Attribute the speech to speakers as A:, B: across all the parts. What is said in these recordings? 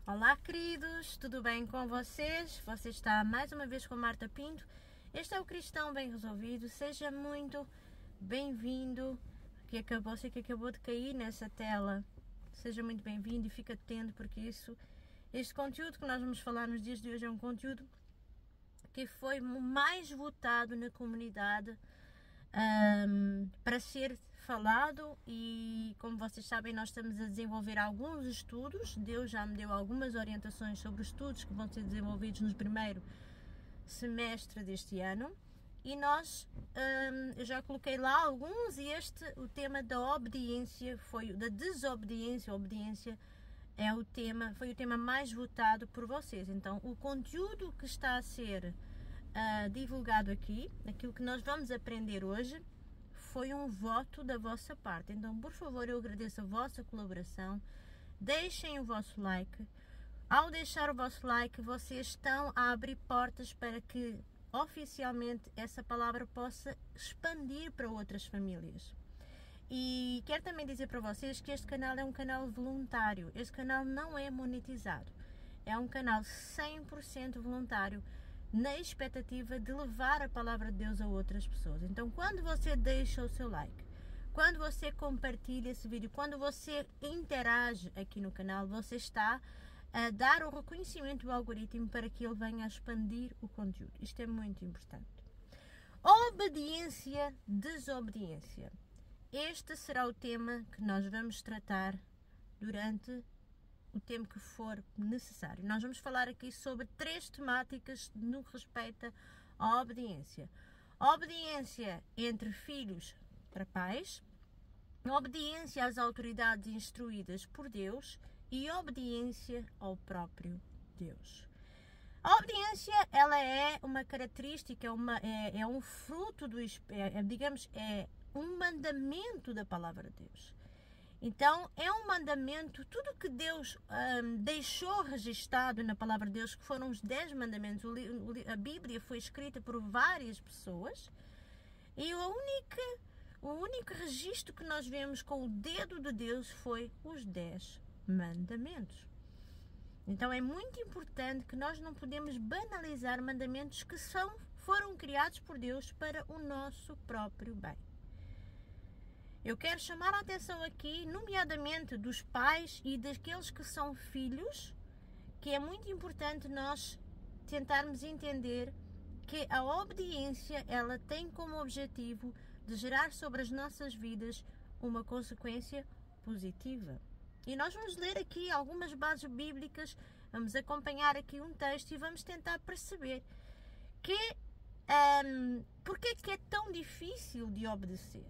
A: Olá, queridos, tudo bem com vocês? Você está mais uma vez com Marta Pinto. Este é o Cristão Bem Resolvido. Seja muito bem-vindo. Você que acabou de cair nessa tela, seja muito bem-vindo e fique atento, porque este conteúdo que nós vamos falar nos dias de hoje é um conteúdo que foi mais votado na comunidade para ser falado. E como vocês sabem, nós estamos a desenvolver alguns estudos. Deus já me deu algumas orientações sobre os estudos que vão ser desenvolvidos no primeiro semestre deste ano, e eu já coloquei lá alguns, e o tema da obediência da desobediência. A obediência foi o tema mais votado por vocês. Então o conteúdo que está a ser divulgado aqui, aquilo que nós vamos aprender hoje, foi um voto da vossa parte. Então, por favor, eu agradeço a vossa colaboração. Deixem o vosso like. Ao deixar o vosso like, vocês estão a abrir portas para que oficialmente essa palavra possa expandir para outras famílias. E quero também dizer para vocês que este canal é um canal voluntário. Este canal não é monetizado. É um canal 100% voluntário, na expectativa de levar a palavra de Deus a outras pessoas. Então, quando você deixa o seu like, quando você compartilha esse vídeo, quando você interage aqui no canal, você está a dar o reconhecimento do algoritmo para que ele venha a expandir o conteúdo. Isto é muito importante. Obediência, desobediência. Este será o tema que nós vamos tratar durante o tempo que for necessário. Nós vamos falar aqui sobre 3 temáticas no que respeita à obediência. Obediência entre filhos para pais, obediência às autoridades instruídas por Deus e obediência ao próprio Deus. A obediência, ela é uma característica, é um fruto é um mandamento da palavra de Deus. Então, é um mandamento. Tudo que Deus deixou registado na palavra de Deus, que foram os 10 mandamentos. A Bíblia foi escrita por várias pessoas, e o único registro que nós vemos com o dedo de Deus foi os 10 mandamentos. Então, é muito importante que nós não podemos banalizar mandamentos que foram criados por Deus para o nosso próprio bem. Eu quero chamar a atenção aqui, nomeadamente dos pais e daqueles que são filhos, que é muito importante nós tentarmos entender que a obediência, ela tem como objetivo de gerar sobre as nossas vidas uma consequência positiva. E nós vamos ler aqui algumas bases bíblicas, vamos acompanhar aqui um texto e vamos tentar perceber porque é que é tão difícil de obedecer.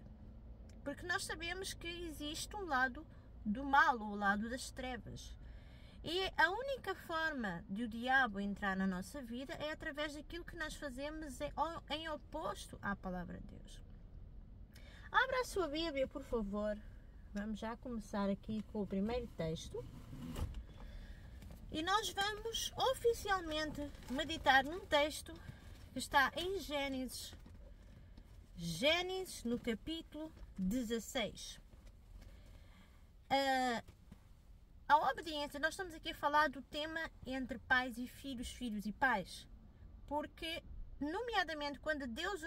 A: Porque nós sabemos que existe um lado do mal, o lado das trevas. E a única forma de o diabo entrar na nossa vida é através daquilo que nós fazemos em oposto à palavra de Deus. Abra a sua Bíblia, por favor. Vamos já começar aqui com o primeiro texto. E nós vamos oficialmente meditar num texto que está em Gênesis no capítulo 16. A obediência, nós estamos aqui a falar do tema entre pais e filhos, filhos e pais, porque, nomeadamente, quando Deus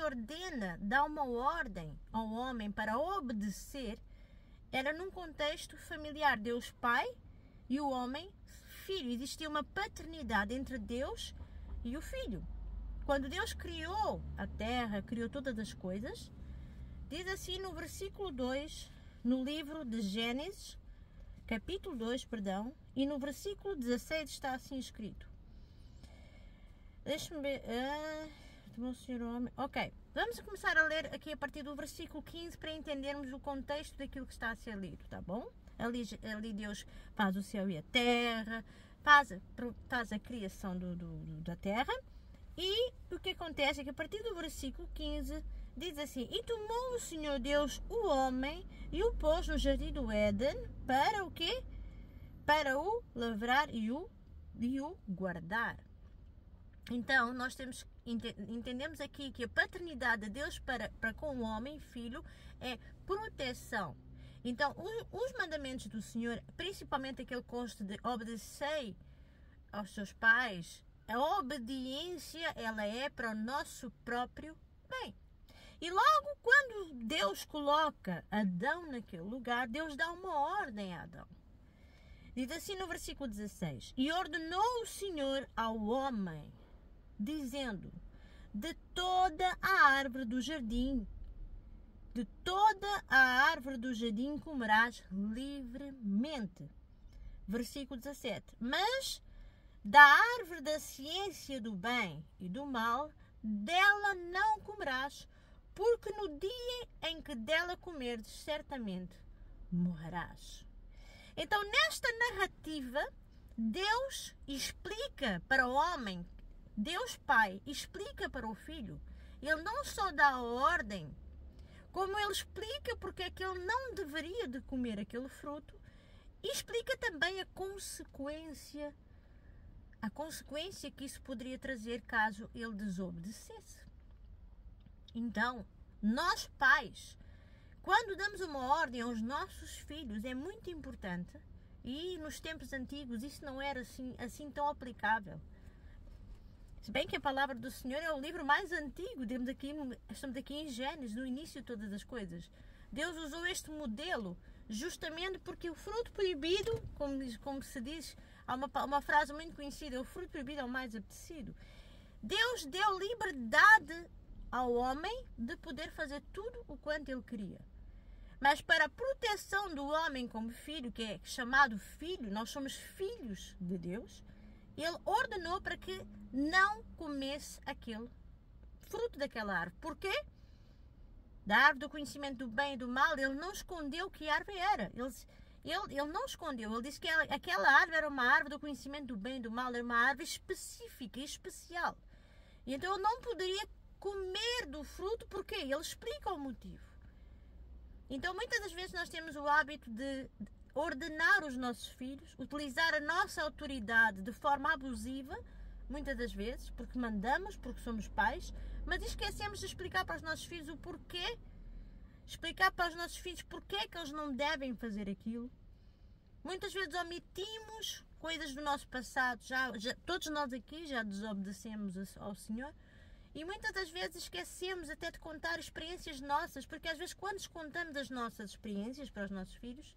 A: dá uma ordem ao homem para obedecer, era num contexto familiar. Deus pai e o homem filho. Existia uma paternidade entre Deus e o filho. Quando Deus criou a terra, criou todas as coisas, diz assim no versículo 2, no livro de Gênesis, capítulo 2, e no versículo 16 está assim escrito. Deixa-me ver. Meu Senhor homem. Ok, vamos começar a ler aqui a partir do versículo 15 para entendermos o contexto daquilo que está a ser lido, tá bom? Ali Deus faz o céu e a terra, faz a criação da terra. E o que acontece é que a partir do versículo 15 diz assim: E tomou o Senhor Deus o homem e o pôs no jardim do Éden para o quê? Para o lavrar e o guardar. Então, nós entendemos aqui que a paternidade de Deus para com o homem, filho, é proteção. Então, os mandamentos do Senhor, principalmente aquele que consta de obedecer aos seus pais, a obediência, ela é para o nosso próprio bem. E logo quando Deus coloca Adão naquele lugar, Deus dá uma ordem a Adão. Diz assim no versículo 16: E ordenou o Senhor ao homem, dizendo: de toda a árvore do jardim, comerás livremente. Versículo 17: Mas da árvore da ciência do bem e do mal, dela não comerás, porque no dia em que dela comerdes, certamente morrerás. Então, nesta narrativa, Deus explica para o homem, Deus Pai explica para o filho. Ele não só dá a ordem, como ele explica porque é que ele não deveria de comer aquele fruto, e explica também a consequência que isso poderia trazer caso ele desobedecesse. Então, nós pais, quando damos uma ordem aos nossos filhos, é muito importante, e nos tempos antigos isso não era assim tão aplicável. Se bem que a palavra do Senhor é o livro mais antigo, estamos aqui em Gênesis, no início de todas as coisas. Deus usou este modelo justamente porque o fruto proibido, como se diz, há uma frase muito conhecida, o fruto proibido é o mais apetecido. Deus deu liberdade ao homem de poder fazer tudo o quanto ele queria. Mas para a proteção do homem como filho, que é chamado filho, nós somos filhos de Deus, ele ordenou para que não comesse aquele fruto daquela árvore. Porquê? Da árvore do conhecimento do bem e do mal, ele não escondeu que árvore era. Ele não escondeu, ele disse que aquela árvore era uma árvore do conhecimento do bem e do mal, era uma árvore específica e especial. E então ele não poderia comer do fruto, porque ele explica o motivo. Então muitas das vezes nós temos o hábito de ordenar os nossos filhos, utilizar a nossa autoridade de forma abusiva, muitas das vezes, porque mandamos, porque somos pais, mas esquecemos de explicar para os nossos filhos o porquê, explicar para os nossos filhos porquê é que eles não devem fazer aquilo. Muitas vezes omitimos coisas do nosso passado, todos nós aqui já desobedecemos ao Senhor, e muitas das vezes esquecemos até de contar experiências nossas, porque às vezes quando contamos as nossas experiências para os nossos filhos,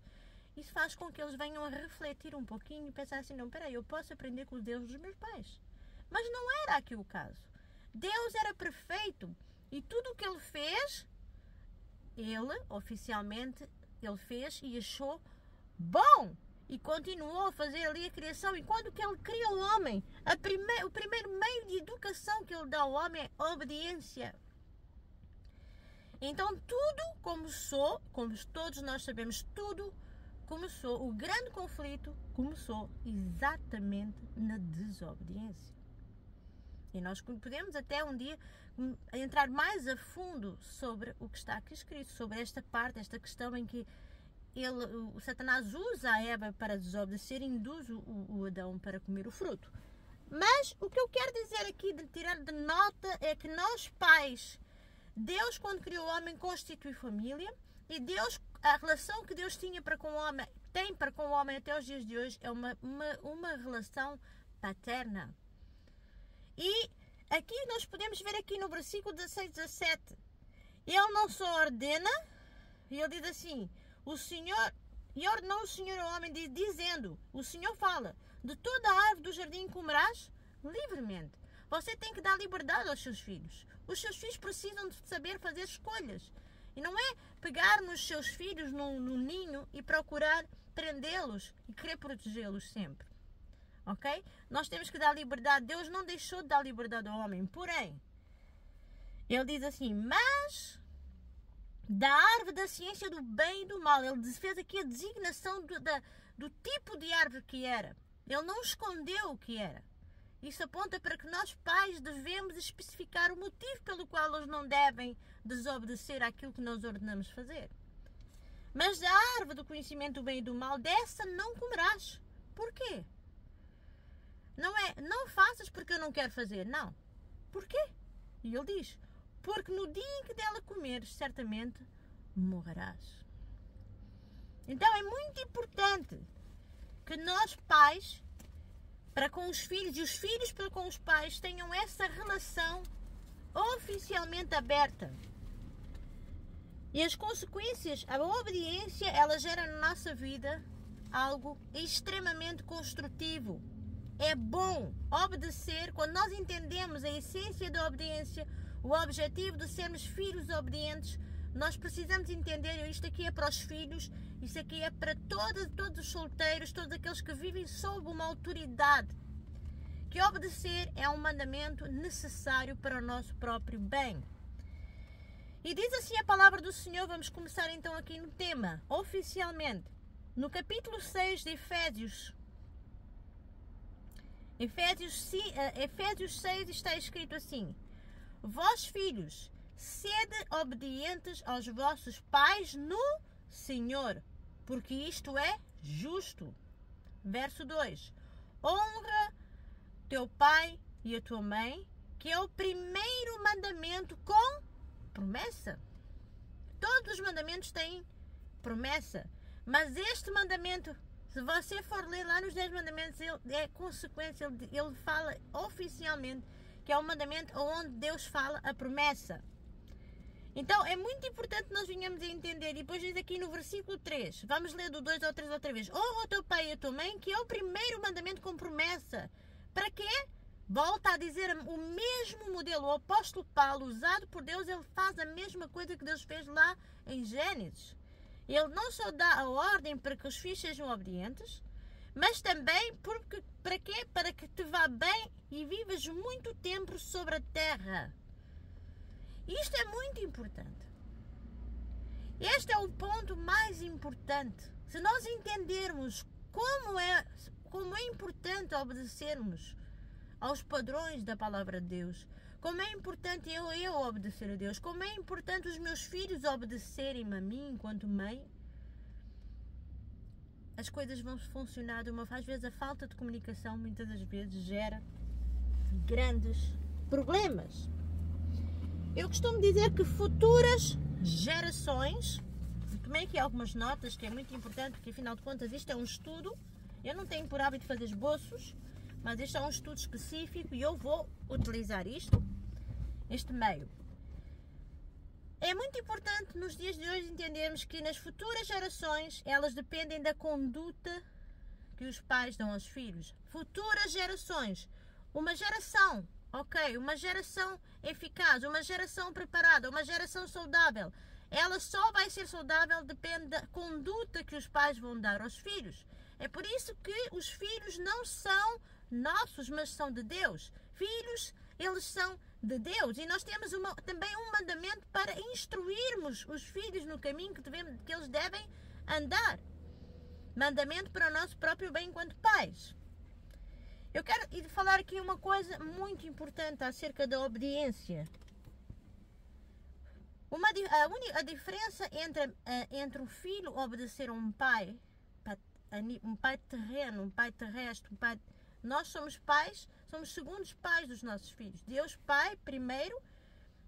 A: isso faz com que eles venham a refletir um pouquinho e pensar assim, não, peraí, eu posso aprender com os deuses dos meus pais. Mas não era aqui o caso. Deus era perfeito e tudo o que ele fez, oficialmente, ele fez e achou bom. E continuou a fazer ali a criação. E quando que ele cria o homem, o primeiro meio de educação que ele dá ao homem é obediência. Então tudo começou, como todos nós sabemos, o grande conflito começou exatamente na desobediência. E nós podemos até um dia entrar mais a fundo sobre o que está aqui escrito, sobre esta parte, esta questão em que o Satanás usa a Eva para desobedecer e induz o Adão para comer o fruto. Mas o que eu quero dizer aqui, de tirar de nota, é que nós pais, Deus quando criou o homem constitui família, e Deus, a relação que Deus tinha para com o homem, tem para com o homem até os dias de hoje, é uma relação paterna. E aqui nós podemos ver aqui no versículo 16, 17, ele não só ordena, e ele diz assim, e ordenou o Senhor ao homem, dizendo, o Senhor fala, de toda a árvore do jardim comerás livremente. Você tem que dar liberdade aos seus filhos. Os seus filhos precisam de saber fazer escolhas. E não é pegar nos seus filhos no ninho e procurar prendê-los e querer protegê-los sempre. Ok? Nós temos que dar liberdade. Deus não deixou de dar liberdade ao homem. Porém, ele diz assim, mas da árvore da ciência do bem e do mal. Ele fez aqui a designação do tipo de árvore que era. Ele não escondeu o que era. Isso aponta para que nós pais devemos especificar o motivo pelo qual eles não devem desobedecer àquilo que nós ordenamos fazer. Mas da árvore do conhecimento do bem e do mal, dessa não comerás. Porquê? Não faças porque eu não quero fazer. Não. Porquê? E ele diz, porque no dia em que dela comeres, certamente morrerás. Então é muito importante que nós pais para com os filhos e os filhos para com os pais tenham essa relação oficialmente aberta. E as consequências, a obediência, ela gera na nossa vida algo extremamente construtivo. É bom obedecer quando nós entendemos a essência da obediência, o objetivo de sermos filhos obedientes. Nós precisamos entender, isto aqui é para os filhos, isto aqui é para todos os solteiros, todos aqueles que vivem sob uma autoridade. Que obedecer é um mandamento necessário para o nosso próprio bem. E diz assim a palavra do Senhor, vamos começar então aqui no tema, oficialmente. No capítulo 6 de Efésios 6 está escrito assim: Vós filhos, sede obedientes aos vossos pais no Senhor, porque isto é justo. Verso 2: Honra teu pai e a tua mãe, que é o primeiro mandamento com promessa. Todos os mandamentos têm promessa, mas este mandamento, se você for ler lá nos 10 mandamentos, ele é consequência, ele fala oficialmente que é um mandamento onde Deus fala a promessa. Então é muito importante nós venhamos a entender, e depois diz aqui no versículo 3, vamos ler do 2 ao 3 outra vez: Honra o teu pai e a tua mãe, que é o primeiro mandamento com promessa. Para quê? Volta a dizer o mesmo modelo. O apóstolo Paulo, usado por Deus, ele faz a mesma coisa que Deus fez lá em Gênesis. Ele não só dá a ordem para que os filhos sejam obedientes, mas também para quê? Para que te vá bem e vivas muito tempo sobre a terra. Isto é muito importante. Este é o ponto mais importante. Se nós entendermos como é importante obedecermos aos padrões da palavra de Deus, como é importante eu obedecer a Deus, como é importante os meus filhos obedecerem-me a mim enquanto mãe, as coisas vão funcionar de uma forma. Às vezes a falta de comunicação muitas das vezes gera grandes problemas. Eu costumo dizer que futuras gerações, tomei aqui algumas notas que é muito importante, porque afinal de contas isto é um estudo, eu não tenho por hábito de fazer esboços, mas este é um estudo específico e eu vou utilizar este meio. É muito importante nos dias de hoje entendermos que nas futuras gerações elas dependem da conduta que os pais dão aos filhos. Futuras gerações, uma geração, uma geração eficaz, uma geração preparada, uma geração saudável, ela só vai ser saudável depende da conduta que os pais vão dar aos filhos. É por isso que os filhos não são nossos, mas são de Deus. Filhos, eles são de Deus. E nós temos também um mandamento para instruirmos os filhos no caminho que eles devem andar. Mandamento para o nosso próprio bem enquanto pais. Eu quero falar aqui uma coisa muito importante acerca da obediência. A diferença entre um filho obedecer a um pai terreno, um pai terrestre, nós somos pais, somos segundos pais dos nossos filhos. Deus Pai primeiro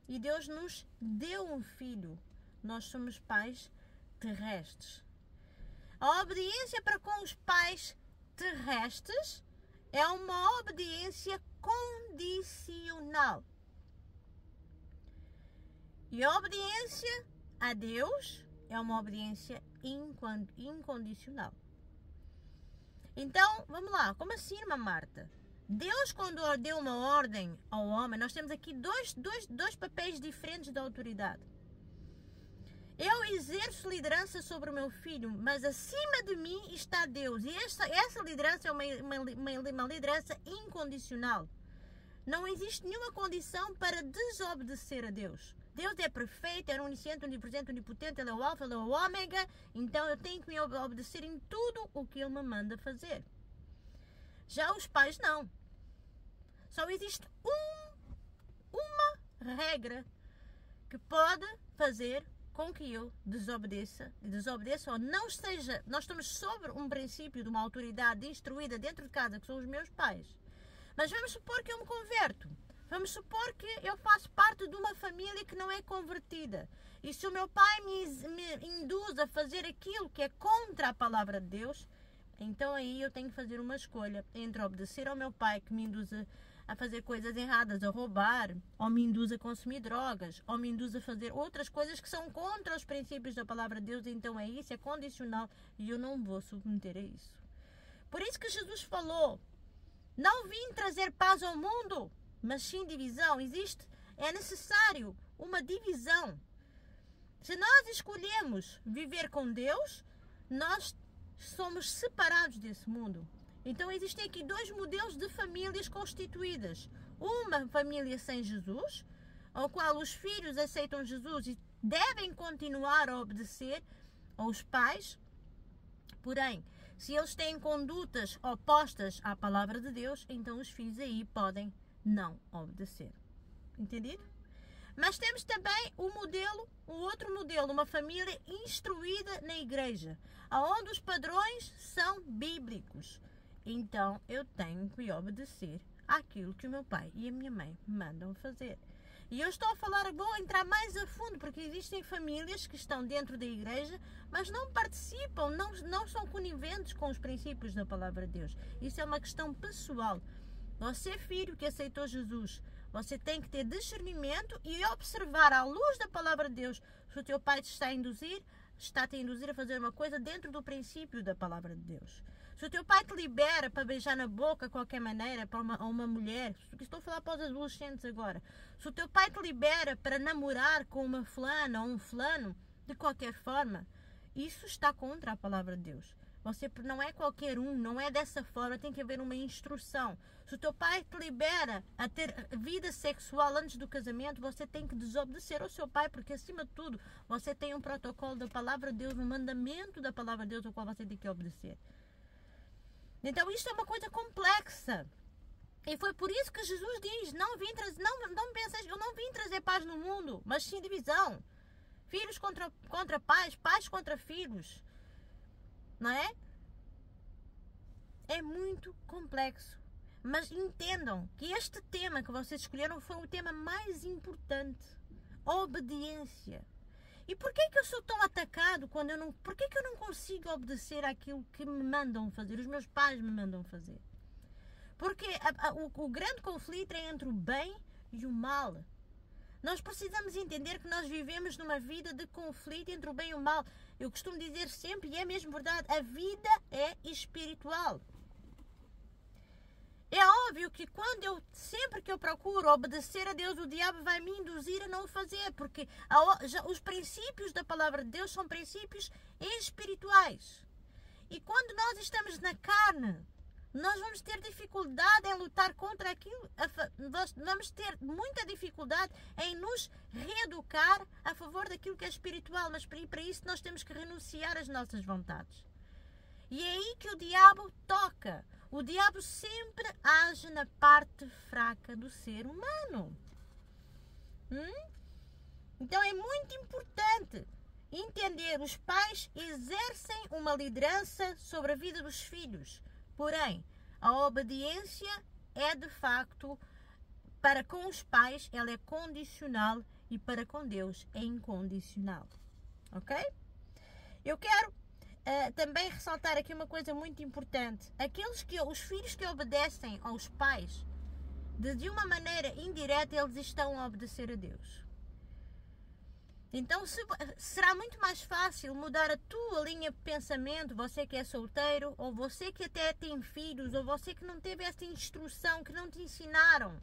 A: e Deus nos deu um filho. Nós somos pais terrestres. A obediência para com os pais terrestres é uma obediência condicional. E a obediência a Deus é uma obediência incondicional. Então, vamos lá. Como assim, irmã Marta? Deus, quando deu uma ordem ao homem, nós temos aqui dois papéis diferentes da autoridade. Eu exerço liderança sobre o meu filho, mas acima de mim está Deus. E essa liderança é uma liderança incondicional. Não existe nenhuma condição para desobedecer a Deus. Deus é perfeito, é onisciente, onipresente, onipotente, Ele é o alfa, Ele é o ômega, então eu tenho que me obedecer em tudo o que Ele me manda fazer. Já os pais não. Só existe uma regra que pode fazer com que eu desobedeça ou não esteja. Nós estamos sobre um princípio de uma autoridade instruída dentro de casa, que são os meus pais. Mas vamos supor que eu me converto. Vamos supor que eu faço parte de uma família que não é convertida. E se o meu pai me induz a fazer aquilo que é contra a palavra de Deus, Então aí eu tenho que fazer uma escolha entre obedecer ao meu pai, que me induz a fazer coisas erradas, a roubar, ou me induz a consumir drogas, ou me induz a fazer outras coisas que são contra os princípios da palavra de Deus. Então é isso, é condicional, e eu não vou submeter a isso. Por isso que Jesus falou: não vim trazer paz ao mundo, mas sim divisão. É necessário uma divisão. Se nós escolhemos viver com Deus, nós somos separados desse mundo. Então existem aqui dois modelos de famílias constituídas. Uma família sem Jesus, ao qual os filhos aceitam Jesus e devem continuar a obedecer aos pais. Porém, se eles têm condutas opostas à palavra de Deus, então os filhos aí podem não obedecer. Entendido? Mas temos também o outro modelo, uma família instruída na igreja, onde os padrões são bíblicos. Então eu tenho que obedecer àquilo que o meu pai e a minha mãe mandam fazer. E eu estou a falar, vou entrar mais a fundo, porque existem famílias que estão dentro da igreja, mas não participam, não são coniventes com os princípios da palavra de Deus. Isso é uma questão pessoal. Você, filho que aceitou Jesus, você tem que ter discernimento e observar à luz da palavra de Deus se o teu pai te está a te induzir a fazer uma coisa dentro do princípio da palavra de Deus. Se o teu pai te libera para beijar na boca de qualquer maneira para uma mulher, estou a falar para os adolescentes agora, se o teu pai te libera para namorar com uma fulana ou um fulano, de qualquer forma, isso está contra a palavra de Deus. Você não é qualquer um, não é dessa forma, tem que haver uma instrução. Se o teu pai te libera a ter vida sexual antes do casamento, você tem que desobedecer ao seu pai, porque acima de tudo, você tem um protocolo da palavra de Deus, um mandamento da palavra de Deus, ao qual você tem que obedecer. Então isto é uma coisa complexa. E foi por isso que Jesus diz: não penses, eu não vim trazer paz no mundo, mas sim divisão. Filhos contra pais, pais contra filhos. Não é? É muito complexo. Mas entendam que este tema que vocês escolheram foi o tema mais importante. Obediência. E por que eu sou tão atacado quando por que eu não consigo obedecer àquilo que me mandam fazer, os meus pais me mandam fazer? Porque o grande conflito é entre o bem e o mal. Nós precisamos entender que nós vivemos numa vida de conflito entre o bem e o mal. Eu costumo dizer sempre, e é mesmo verdade, a vida é espiritual. É óbvio que sempre que eu procuro obedecer a Deus, o diabo vai me induzir a não o fazer, porque os princípios da palavra de Deus são princípios espirituais. E quando nós estamos na carne, nós vamos ter dificuldade em lutar contra aquilo, vamos ter muita dificuldade em nos reeducar a favor daquilo que é espiritual, mas para isso nós temos que renunciar às nossas vontades. E é aí que o diabo toca. O diabo sempre age na parte fraca do ser humano. Então é muito importante entender, os pais exercem uma liderança sobre a vida dos filhos. Porém, a obediência é de facto, para com os pais, ela é condicional e para com Deus é incondicional. Ok? Eu quero também ressaltar aqui uma coisa muito importante. Os filhos que obedecem aos pais, de uma maneira indireta, eles estão a obedecer a Deus. Então será muito mais fácil mudar a tua linha de pensamento, você que é solteiro, ou você que até tem filhos, ou você que não teve essa instrução, que não te ensinaram.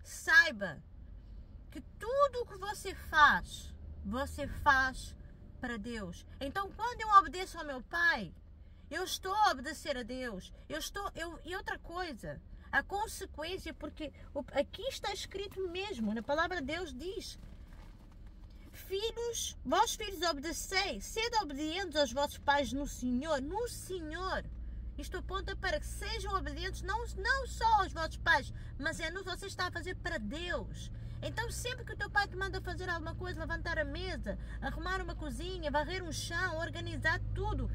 A: Saiba que tudo o que você faz para Deus. Então quando eu obedeço ao meu pai, eu estou a obedecer a Deus. E outra coisa, a consequência, porque aqui está escrito mesmo, na palavra de Deus diz: filhos, vós filhos obedeceis, sede obedientes aos vossos pais no Senhor. No Senhor. Isto aponta para que sejam obedientes não só aos vossos pais, mas você está a fazer para Deus. Então sempre que o teu pai te manda fazer alguma coisa, levantar a mesa, arrumar uma cozinha, varrer um chão, organizar tudo,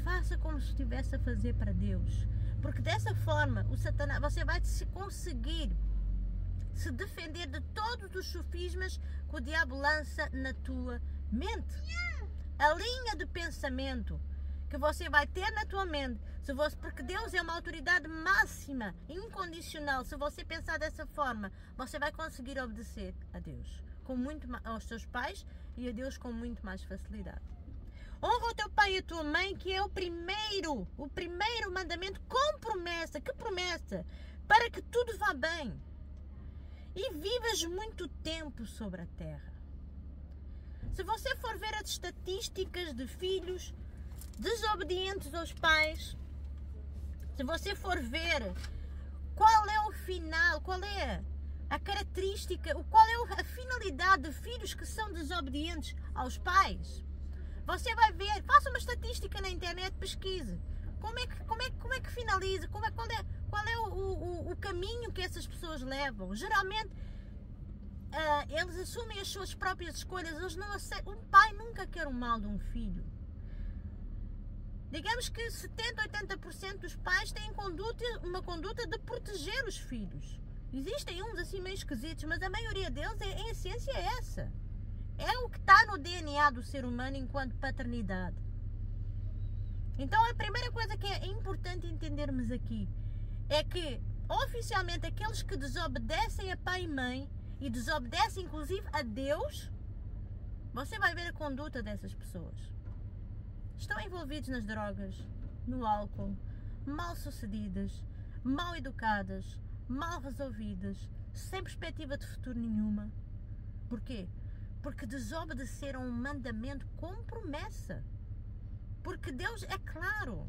A: faça como se estivesse a fazer para Deus. Porque dessa forma você vai conseguir se defender de todos os sofismas que o diabo lança na tua mente. A linha de pensamento que você vai ter na tua mente, porque Deus é uma autoridade máxima, incondicional. Se você pensar dessa forma, você vai conseguir obedecer a Deus, aos seus pais e a Deus com muito mais facilidade. Honra o teu pai e a tua mãe, que é o primeiro mandamento com promessa. Que promessa? Para que tudo vá bem e vivas muito tempo sobre a terra. Se você for ver as estatísticas de filhos desobedientes aos pais, se você for ver qual é o final, qual é a característica, qual é a finalidade de filhos que são desobedientes aos pais, você vai ver, faça uma estatística na internet, pesquise. Como é que finaliza? Qual é o caminho que essas pessoas levam? Geralmente, eles assumem as suas próprias escolhas. Eles não aceitam. Um pai nunca quer o mal de um filho. Digamos que 70, 80% dos pais têm uma conduta de proteger os filhos. Existem uns assim meio esquisitos, mas a maioria deles, em essência, é essa. É o que está no DNA do ser humano enquanto paternidade. Então a primeira coisa que é importante entendermos aqui é que oficialmente aqueles que desobedecem a pai e mãe e desobedecem inclusive a Deus, você vai ver a conduta dessas pessoas. Estão envolvidos nas drogas, no álcool, mal sucedidas, mal educadas, mal resolvidas, sem perspectiva de futuro nenhuma. Porquê? Porque desobedeceram um mandamento com promessa. Porque Deus é claro.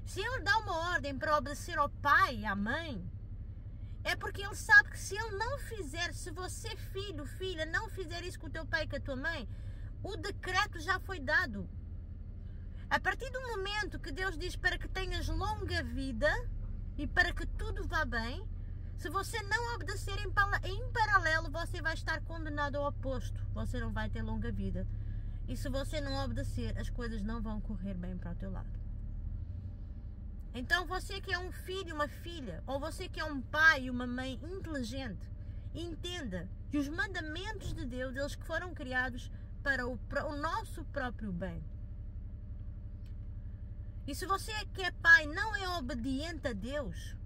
A: Se Ele dá uma ordem para obedecer ao pai e à mãe, é porque Ele sabe que se Ele não fizer, se você, filho, filha, não fizer isso com o teu pai e com a tua mãe, o decreto já foi dado. A partir do momento que Deus diz para que tenhas longa vida e para que tudo vá bem, se você não obedecer em paralelo, você vai estar condenado ao oposto. Você não vai ter longa vida. E se você não obedecer, as coisas não vão correr bem para o teu lado. Então você que é um filho, uma filha, ou você que é um pai e uma mãe inteligente, entenda que os mandamentos de Deus, eles que foram criados para o nosso próprio bem. E se você que é pai não é obediente a Deus,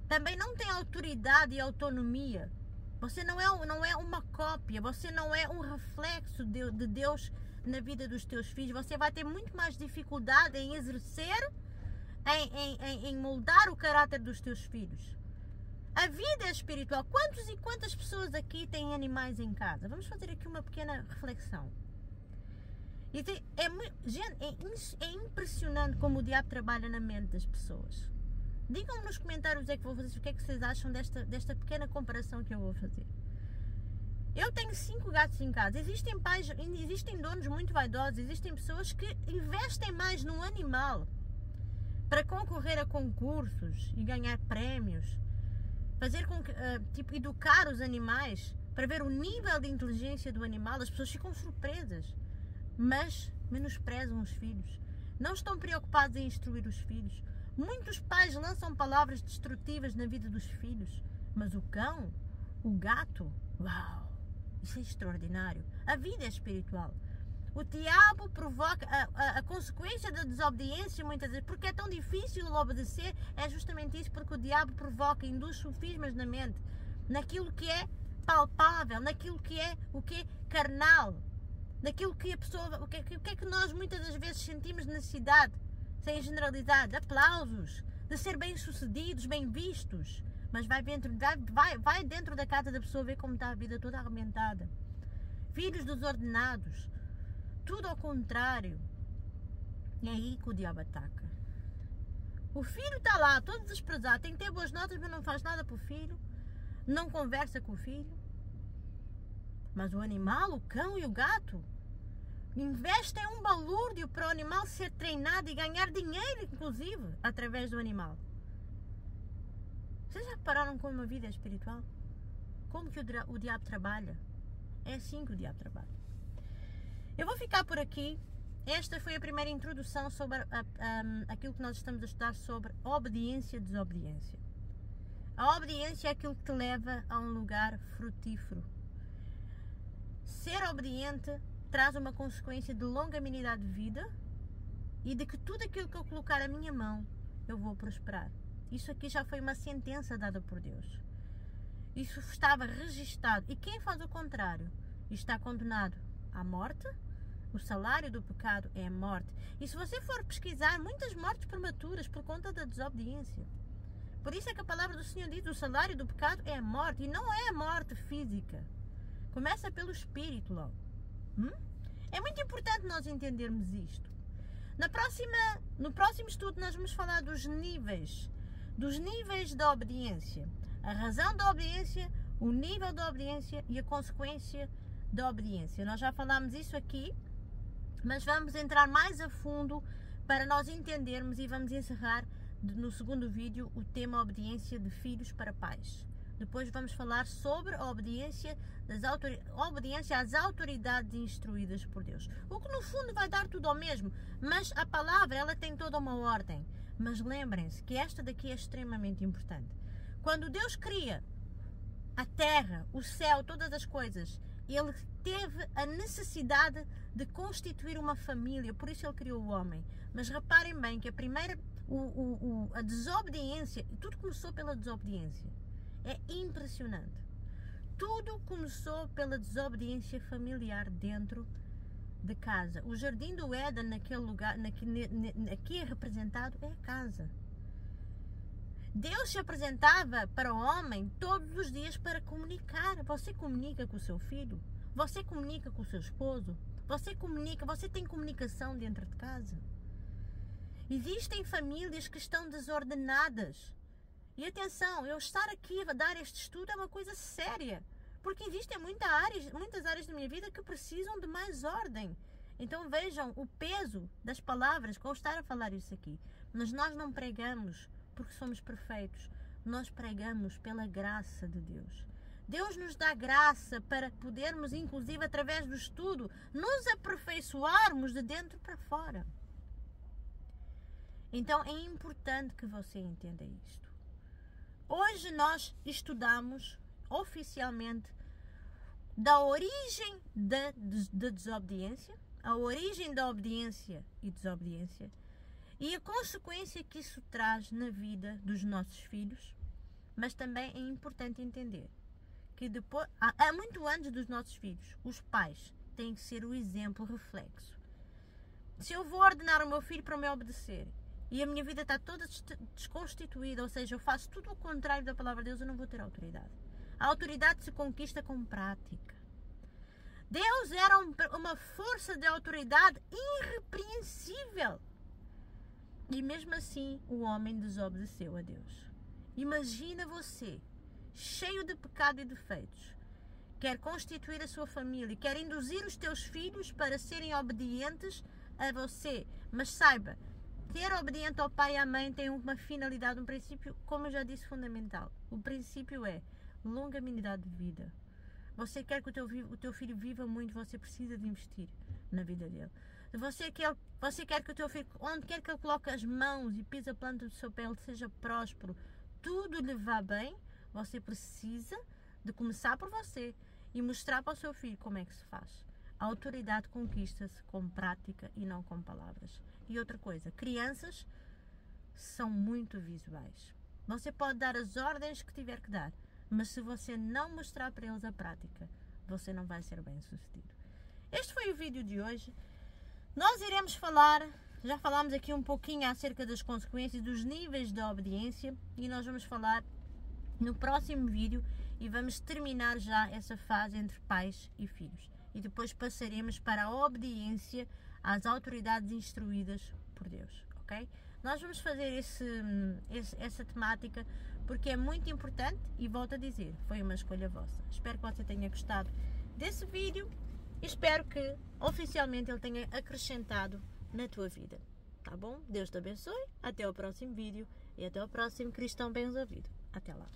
A: também não tem autoridade e autonomia. Você não é uma cópia, você não é um reflexo de Deus na vida dos teus filhos. Você vai ter muito mais dificuldade em exercer, em moldar o caráter dos teus filhos. A vida é espiritual. Quantos e quantas pessoas aqui têm animais em casa? Vamos fazer aqui uma pequena reflexão. É impressionante como o diabo trabalha na mente das pessoas. Digam-me nos comentários o que é que vocês acham desta pequena comparação que eu vou fazer. Eu tenho 5 gatos em casa. Existem donos muito vaidosos, existem pessoas que investem mais num animal para concorrer a concursos e ganhar prémios, fazer com que, educar os animais para ver o nível de inteligência do animal. As pessoas ficam surpresas, mas menosprezam os filhos. Não estão preocupados em instruir os filhos. Muitos pais lançam palavras destrutivas na vida dos filhos, mas o cão, o gato, uau, isso é extraordinário. A vida é espiritual. O diabo provoca a consequência da desobediência muitas vezes, porque é tão difícil obedecer, é justamente isso, porque o diabo provoca, induz sofismas na mente, naquilo que é palpável, naquilo que é carnal, naquilo que a pessoa, o que é que nós muitas das vezes sentimos necessidade, sem generalidade, de aplausos, de ser bem-sucedidos, bem vistos, mas vai dentro da casa da pessoa ver como está a vida toda arrebentada. Filhos desordenados, tudo ao contrário. E é aí que o diabo ataca. O filho está lá, todo desprezado, tem que ter boas notas, mas não faz nada para o filho, não conversa com o filho. Mas o animal, o cão e o gato, investem um balúrdio para o animal ser treinado e ganhar dinheiro, inclusive, através do animal. Vocês já repararam como a vida é espiritual? Como que o diabo trabalha? É assim que o diabo trabalha. Eu vou ficar por aqui. Esta foi a primeira introdução sobre aquilo que nós estamos a estudar sobre obediência e desobediência. A obediência é aquilo que te leva a um lugar frutífero. Ser obediente traz uma consequência de longanimidade de vida e de que tudo aquilo que eu colocar a minha mão, eu vou prosperar. Isso aqui já foi uma sentença dada por Deus. Isso estava registado. E quem faz o contrário está condenado à morte. O salário do pecado é a morte. E se você for pesquisar, muitas mortes prematuras por conta da desobediência. Por isso é que a palavra do Senhor diz: o salário do pecado é a morte. E não é a morte física. Começa pelo espírito logo. É muito importante nós entendermos isto. No próximo estudo nós vamos falar dos níveis da obediência. A razão da obediência, o nível da obediência e a consequência da obediência. Nós já falámos isso aqui, mas vamos entrar mais a fundo para nós entendermos, e vamos encerrar no segundo vídeo o tema obediência de filhos para pais. Depois vamos falar sobre a obediência às autoridades instruídas por Deus. O que no fundo vai dar tudo ao mesmo, mas a palavra ela tem toda uma ordem. Mas lembrem-se que esta daqui é extremamente importante. Quando Deus cria a terra, o céu, todas as coisas, Ele teve a necessidade de constituir uma família, por isso Ele criou o homem. Mas reparem bem que a desobediência, tudo começou pela desobediência. É impressionante. Tudo começou pela desobediência familiar dentro de casa. O jardim do Éden, naquele lugar, aqui é representado, é a casa. Deus se apresentava para o homem todos os dias para comunicar. Você comunica com o seu filho? Você comunica com o seu esposo? Você tem comunicação dentro de casa? Existem famílias que estão desordenadas. E atenção, eu estar aqui a dar este estudo é uma coisa séria. Porque existem muitas áreas da minha vida que precisam de mais ordem. Então vejam o peso das palavras com estar a falar isso aqui. Mas nós não pregamos porque somos perfeitos. Nós pregamos pela graça de Deus. Deus nos dá graça para podermos, inclusive através do estudo, nos aperfeiçoarmos de dentro para fora. Então é importante que você entenda isto. Hoje nós estudamos oficialmente da origem da desobediência, a origem da obediência e desobediência e a consequência que isso traz na vida dos nossos filhos. Mas também é importante entender que depois, muito antes dos nossos filhos, os pais têm que ser o exemplo reflexo. Se eu vou ordenar o meu filho para me obedecer e a minha vida está toda desconstituída, ou seja, eu faço tudo o contrário da palavra de Deus, eu não vou ter autoridade. A autoridade se conquista com prática. Deus era uma força de autoridade irrepreensível. E mesmo assim, o homem desobedeceu a Deus. Imagina você, cheio de pecado e defeitos, quer constituir a sua família, quer induzir os teus filhos para serem obedientes a você. Mas saiba, ser obediente ao pai e à mãe tem uma finalidade, um princípio, como eu já disse, fundamental. O princípio é longanimidade de vida. Você quer que o teu filho viva muito, você precisa de investir na vida dele. Você quer que o teu filho, onde quer que ele coloque as mãos e pise a planta do seu pé, ele seja próspero, tudo lhe vá bem, você precisa de começar por você e mostrar para o seu filho como é que se faz. A autoridade conquista-se com prática e não com palavras. E outra coisa, crianças são muito visuais. Você pode dar as ordens que tiver que dar, mas se você não mostrar para eles a prática, você não vai ser bem sucedido. Este foi o vídeo de hoje. Nós iremos falar, já falámos aqui um pouquinho acerca das consequências, dos níveis da obediência, e nós vamos falar no próximo vídeo e vamos terminar já essa fase entre pais e filhos. E depois passaremos para a obediência às autoridades instruídas por Deus, ok? Nós vamos fazer essa temática porque é muito importante e volto a dizer, foi uma escolha vossa. Espero que você tenha gostado desse vídeo e espero que oficialmente ele tenha acrescentado na tua vida, tá bom? Deus te abençoe, até o próximo vídeo e até o próximo Cristão Bem Resolvido. Até lá.